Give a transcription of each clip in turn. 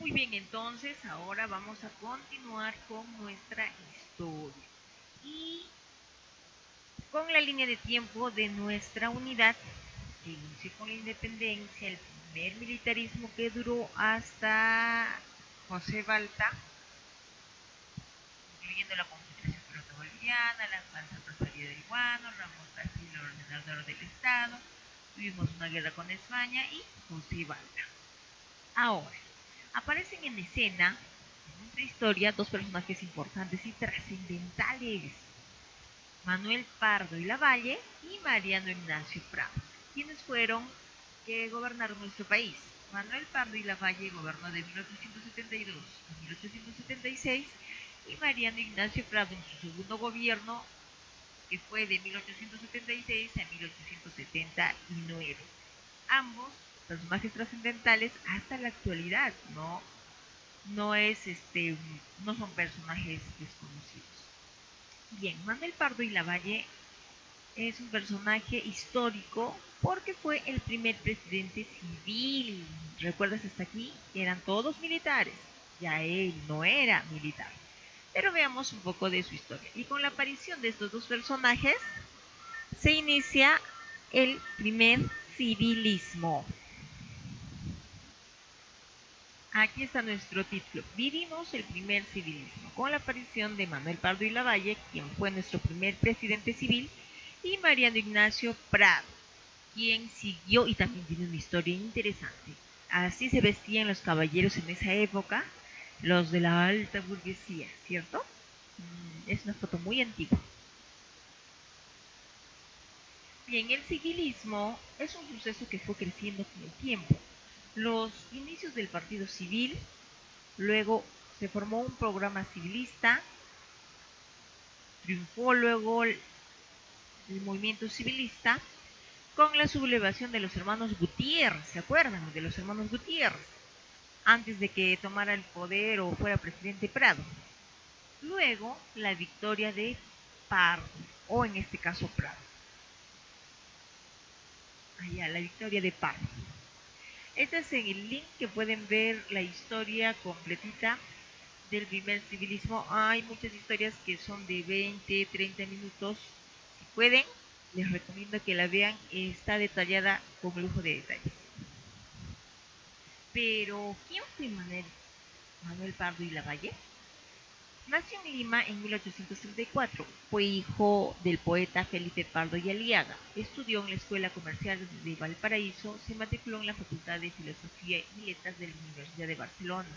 Muy bien, entonces ahora vamos a continuar con nuestra historia y con la línea de tiempo de nuestra unidad que inició con la independencia, el primer militarismo que duró hasta José Balta, incluyendo la Confederación Proto-Boliviana, la falsa prosperidad del Guano, Ramos Castilla, el ordenador del Estado, tuvimos una guerra con España y José Balta. Ahora, aparecen en escena, en nuestra historia, dos personajes importantes y trascendentales: Manuel Pardo y Lavalle y Mariano Ignacio Prado, quienes fueron que gobernaron nuestro país. Manuel Pardo y Lavalle gobernó de 1872 a 1876 y Mariano Ignacio Prado en su segundo gobierno, que fue de 1876 a 1879. Ambos personajes trascendentales hasta la actualidad, no son personajes desconocidos. Bien, Manuel Pardo y Lavalle es un personaje histórico porque fue el primer presidente civil. ¿Recuerdas hasta aquí? Eran todos militares. Ya él no era militar. Pero veamos un poco de su historia. Y con la aparición de estos dos personajes se inicia el primer civilismo. Aquí está nuestro título. Vivimos el primer civilismo con la aparición de Manuel Pardo y Lavalle, quien fue nuestro primer presidente civil, y Mariano Ignacio Prado, quien siguió y también tiene una historia interesante. Así se vestían los caballeros en esa época, los de la alta burguesía, ¿cierto? Es una foto muy antigua. Bien, el civilismo es un suceso que fue creciendo con el tiempo. Los inicios del Partido Civil, luego se formó un programa civilista, triunfó luego el movimiento civilista con la sublevación de los hermanos Gutiérrez. ¿Se acuerdan de los hermanos Gutiérrez? Antes de que tomara el poder o fuera presidente Prado. Luego, la victoria de Pardo, o en este caso Prado. Allá, la victoria de Pardo. Este es en el link que pueden ver la historia completita del primer civilismo. Hay muchas historias que son de 20, 30 minutos. Si pueden, les recomiendo que la vean. Está detallada con lujo de detalles. Pero, ¿quién fue Manuel Pardo y Lavalle? Nació en Lima en 1834. Fue hijo del poeta Felipe Pardo y Aliaga. Estudió en la Escuela Comercial de Valparaíso. Se matriculó en la Facultad de Filosofía y Letras de la Universidad de Barcelona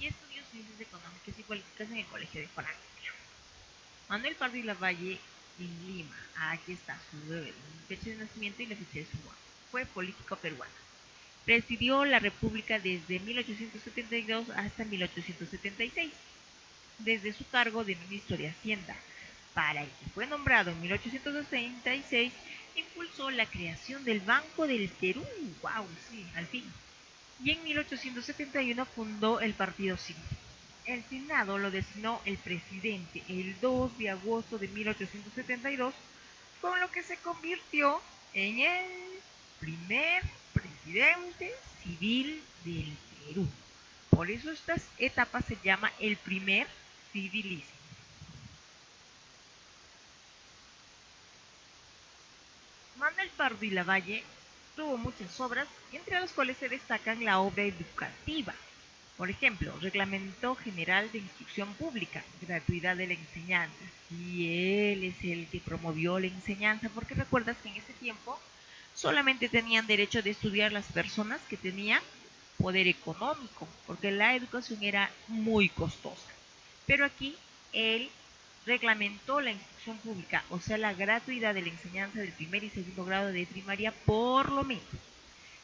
y estudió Ciencias Económicas y Políticas en el Colegio de Francia. Manuel Pardo y Lavalle en Lima. Aquí está su fecha de nacimiento y la fecha de su muerte. Fue político peruano. Presidió la República desde 1872 hasta 1876. Desde su cargo de ministro de Hacienda, para el que fue nombrado en 1866, impulsó la creación del Banco del Perú. ¡Wow! Sí, al fin. Y en 1871 fundó el Partido Civil. El Senado lo designó el presidente el 2 de agosto de 1872, con lo que se convirtió en el primer presidente civil del Perú. Por eso estas etapas se llama el primer civilismo. Manuel Pardo y Lavalle tuvo muchas obras, entre las cuales se destacan la obra educativa. Por ejemplo, Reglamento General de Instrucción Pública, gratuidad de la enseñanza. Y él es el que promovió la enseñanza, porque recuerdas que en ese tiempo solamente tenían derecho de estudiar las personas que tenían poder económico, porque la educación era muy costosa. Pero aquí él reglamentó la instrucción pública, o sea, la gratuidad de la enseñanza del primer y segundo grado de primaria por lo menos.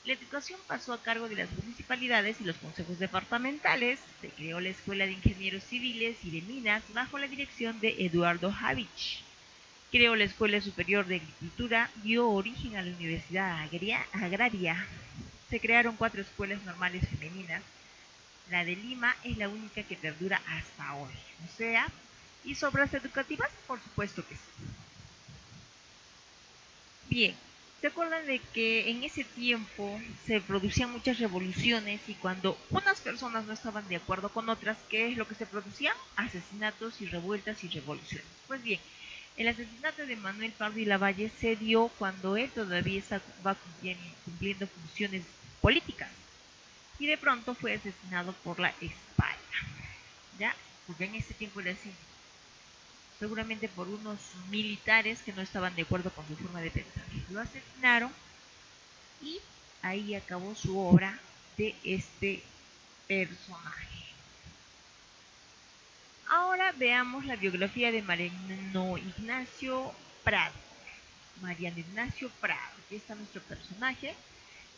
La educación pasó a cargo de las municipalidades y los consejos departamentales. Se creó la Escuela de Ingenieros Civiles y de Minas bajo la dirección de Eduardo Havich. Creó la Escuela Superior de Agricultura, dio origen a la Universidad Agraria. Se crearon 4 escuelas normales femeninas. La de Lima es la única que perdura hasta hoy. O sea, ¿hizo obras educativas? Por supuesto que sí. Bien, ¿Se acuerdan de que en ese tiempo se producían muchas revoluciones y cuando unas personas no estaban de acuerdo con otras, ¿qué es lo que se producía? Asesinatos y revueltas y revoluciones. Pues bien, el asesinato de Manuel Pardo y Lavalle se dio cuando él todavía estaba cumpliendo funciones políticas y de pronto fue asesinado por la España, ¿ya? Porque en ese tiempo era así, seguramente por unos militares que no estaban de acuerdo con su forma de pensar. Lo asesinaron y ahí acabó su obra de este personaje. Ahora veamos la biografía de Mariano Ignacio Prado. Mariano Ignacio Prado, aquí está nuestro personaje.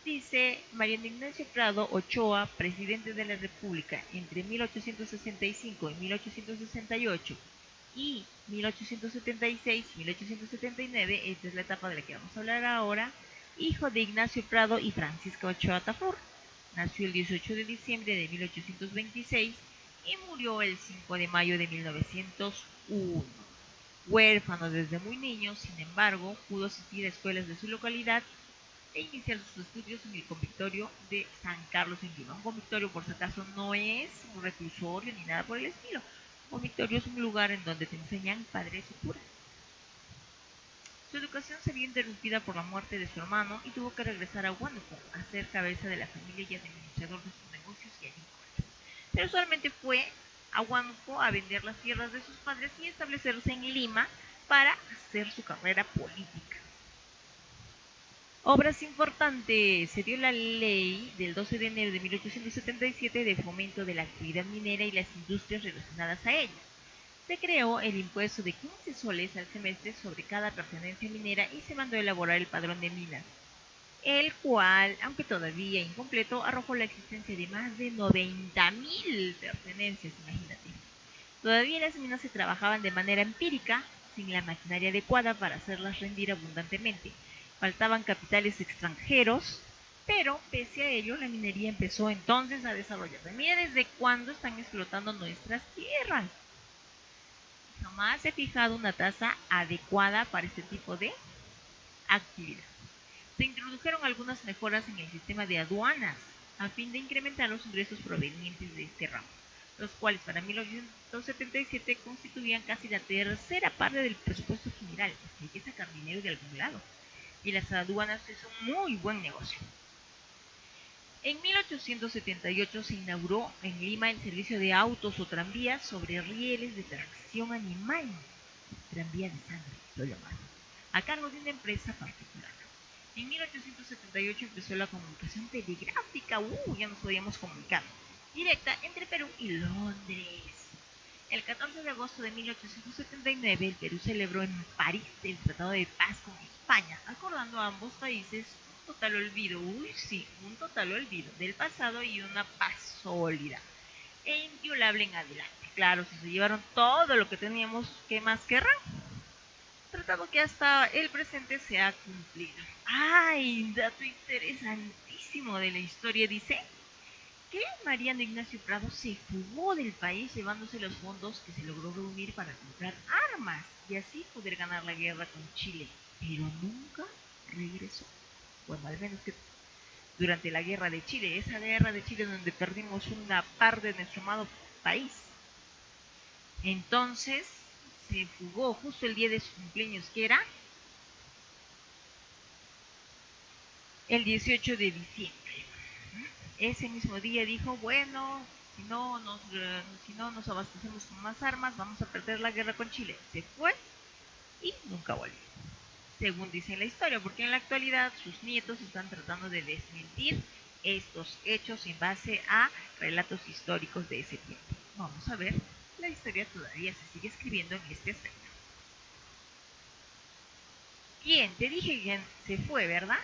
Dice Mariano Ignacio Prado Ochoa, presidente de la República entre 1865 y 1868 y 1876-1879, esta es la etapa de la que vamos a hablar ahora, hijo de Ignacio Prado y Francisca Ochoa Tafur. Nació el 18 de diciembre de 1826 y murió el 5 de mayo de 1901. Huérfano desde muy niño, sin embargo, pudo asistir a escuelas de su localidad e iniciar sus estudios en el convictorio de San Carlos en Lima. Un convictorio, por si acaso, no es un reclusorio ni nada por el estilo. Un convictorio es un lugar en donde te enseñan padres y curas. Su educación se vio interrumpida por la muerte de su hermano y tuvo que regresar a Huánuco a ser cabeza de la familia y administrador de sus negocios y agrícolas. Pero solamente fue a Huánuco a vender las tierras de sus padres y establecerse en Lima para hacer su carrera política. Obras importantes. Se dio la ley del 12 de enero de 1877 de fomento de la actividad minera y las industrias relacionadas a ella. Se creó el impuesto de 15 soles al semestre sobre cada pertenencia minera y se mandó a elaborar el padrón de minas, el cual, aunque todavía incompleto, arrojó la existencia de más de 90.000 pertenencias, imagínate. Todavía las minas se trabajaban de manera empírica, sin la maquinaria adecuada para hacerlas rendir abundantemente. Faltaban capitales extranjeros, pero pese a ello la minería empezó entonces a desarrollarse. Mira desde cuándo están explotando nuestras tierras. Jamás he fijado una tasa adecuada para este tipo de actividad. Se introdujeron algunas mejoras en el sistema de aduanas a fin de incrementar los ingresos provenientes de este ramo, los cuales para 1877 constituían casi la tercera parte del presupuesto general. Hay que sacar dinero de algún lado. Y las aduanas es un muy buen negocio. En 1878 se inauguró en Lima el servicio de autos o tranvías sobre rieles de tracción animal, tranvía de sangre, lo llamaron, a cargo de una empresa particular. En 1878 empezó la comunicación telegráfica, ya nos podíamos comunicar, directa entre Perú y Londres. El 14 de agosto de 1879 el Perú celebró en París el Tratado de Paz con España, acordando a ambos países un total olvido, un total olvido del pasado y una paz sólida e inviolable en adelante. Claro, si se llevaron todo lo que teníamos, ¿qué más querrán? Tratado que hasta el presente se ha cumplido. ¡Ay! Dato interesantísimo de la historia dice que Mariano Ignacio Prado se fugó del país llevándose los fondos que se logró reunir para comprar armas y así poder ganar la guerra con Chile, pero nunca regresó. Bueno, al menos que durante la guerra de Chile, esa guerra de Chile donde perdimos una parte de nuestro amado país. Entonces se fugó justo el día de su cumpleaños, que era el 18 de diciembre. Ese mismo día dijo, bueno, si no nos abastecemos con más armas, vamos a perder la guerra con Chile. Se fue y nunca volvió, según dice la historia, porque en la actualidad sus nietos están tratando de desmentir estos hechos en base a relatos históricos de ese tiempo. Vamos a ver, la historia todavía se sigue escribiendo en este aspecto. ¿Quién? Te dije que se fue, ¿verdad?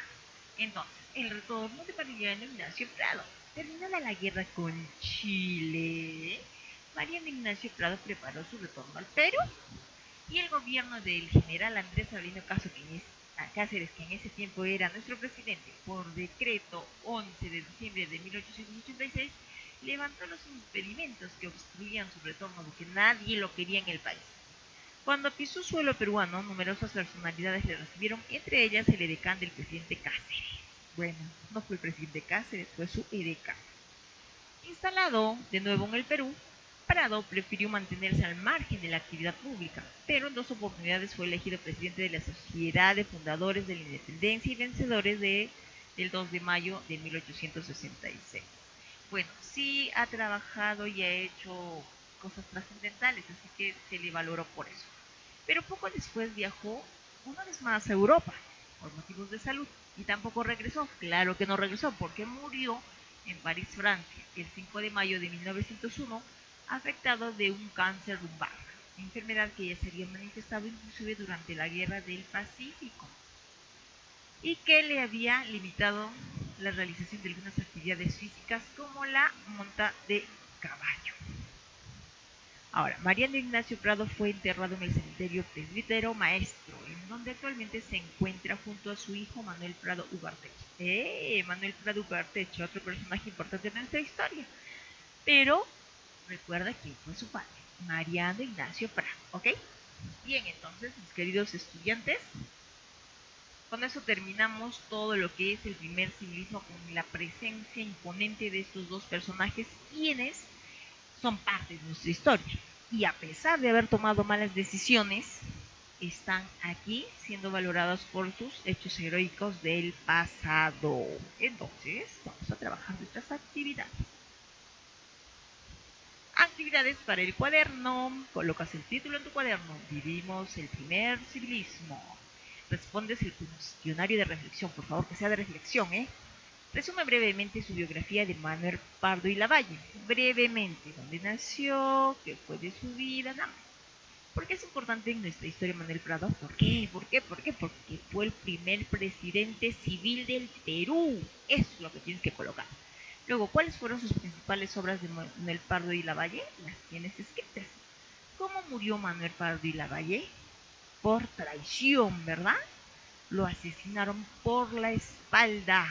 Entonces, el retorno de Mariano Ignacio Prado. Terminada la guerra con Chile, Mariano Ignacio Prado preparó su retorno al Perú y el gobierno del general Andrés Avelino Cáceres, que en ese tiempo era nuestro presidente, por decreto 11 de diciembre de 1886, levantó los impedimentos que obstruían su retorno porque nadie lo quería en el país. Cuando pisó suelo peruano, numerosas personalidades le recibieron, entre ellas el edecán del presidente Cáceres. Bueno, no fue el presidente Cáceres, fue su edecán. Instalado de nuevo en el Perú, Prado prefirió mantenerse al margen de la actividad pública, pero en 2 oportunidades fue elegido presidente de la Sociedad de Fundadores de la Independencia y vencedores del 2 de mayo de 1866. Bueno, sí ha trabajado y ha hecho cosas trascendentales, así que se le valoró por eso. Pero poco después viajó una vez más a Europa por motivos de salud y tampoco regresó. Claro que no regresó porque murió en París, Francia, el 5 de mayo de 1901, afectado de un cáncer lumbar, enfermedad que ya se había manifestado inclusive durante la Guerra del Pacífico y que le había limitado la realización de algunas actividades físicas como la monta de caballo. Ahora, Mariano Ignacio Prado fue enterrado en el cementerio Presbítero Maestro, en donde actualmente se encuentra junto a su hijo Manuel Prado Ugarteche. Manuel Prado Ugarteche, otro personaje importante de nuestra historia. Pero recuerda quién fue su padre, Mariano Ignacio Prado, ¿ok? Bien, entonces, mis queridos estudiantes, con eso terminamos todo lo que es el primer civilismo con la presencia imponente de estos dos personajes, quienes son parte de nuestra historia. Y a pesar de haber tomado malas decisiones, están aquí siendo valorados por sus hechos heroicos del pasado. Entonces, vamos a trabajar nuestras actividades. Actividades para el cuaderno. Colocas el título en tu cuaderno. Vivimos el primer civilismo. Respondes el cuestionario de reflexión. Por favor, que sea de reflexión, ¿eh? Resume brevemente su biografía de Manuel Pardo y Lavalle. Brevemente, dónde nació, qué fue de su vida, nada más. ¿Por qué es importante en nuestra historia Manuel Prado? ¿Por qué? Porque fue el primer presidente civil del Perú. Eso es lo que tienes que colocar. Luego, ¿cuáles fueron sus principales obras de Manuel Pardo y Lavalle? Las tienes escritas. ¿Cómo murió Manuel Pardo y Lavalle? Por traición, ¿verdad? Lo asesinaron por la espalda.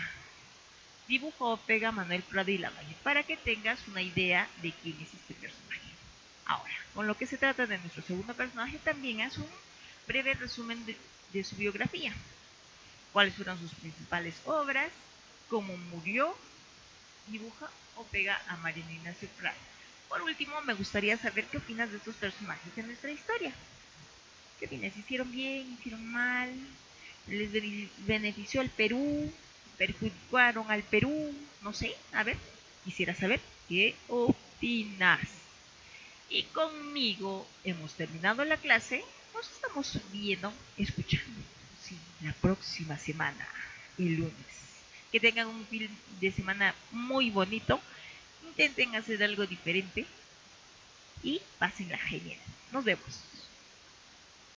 Dibuja o pega Manuel Prado y Lavalle para que tengas una idea de quién es este personaje. Ahora, con lo que se trata de nuestro segundo personaje, también haz un breve resumen de su biografía. ¿Cuáles fueron sus principales obras? ¿Cómo murió? Dibuja o pega a Mariano Ignacio Prado. Por último, me gustaría saber qué opinas de estos personajes de nuestra historia. ¿Qué opinas? ¿Hicieron bien? ¿Hicieron mal? ¿Les benefició al Perú? ¿Perjudicaron al Perú? No sé, a ver, quisiera saber qué opinas. Y conmigo hemos terminado la clase. Nos estamos viendo, escuchando, sí, la próxima semana, el lunes. Que tengan un fin de semana muy bonito. Intenten hacer algo diferente y pásenla genial. Nos vemos.